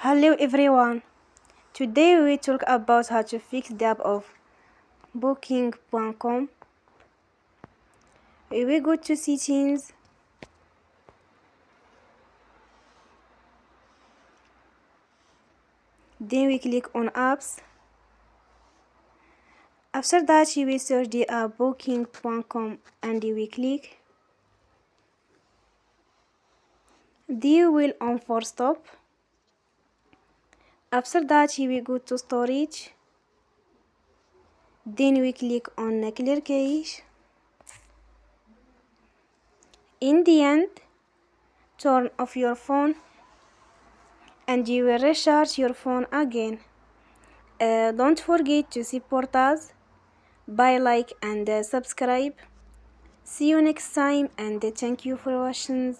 Hello everyone. Today we talk about how to fix the app of Booking.com. We go to settings, then we click on apps. After that we will search the app Booking.com and we click. Then we will on for stop. After that we will go to storage. Then we click on clear cache. In the end, turn off your phone and you will recharge your phone again. Don't forget to support us by like and subscribe. See you next time and thank you for watching.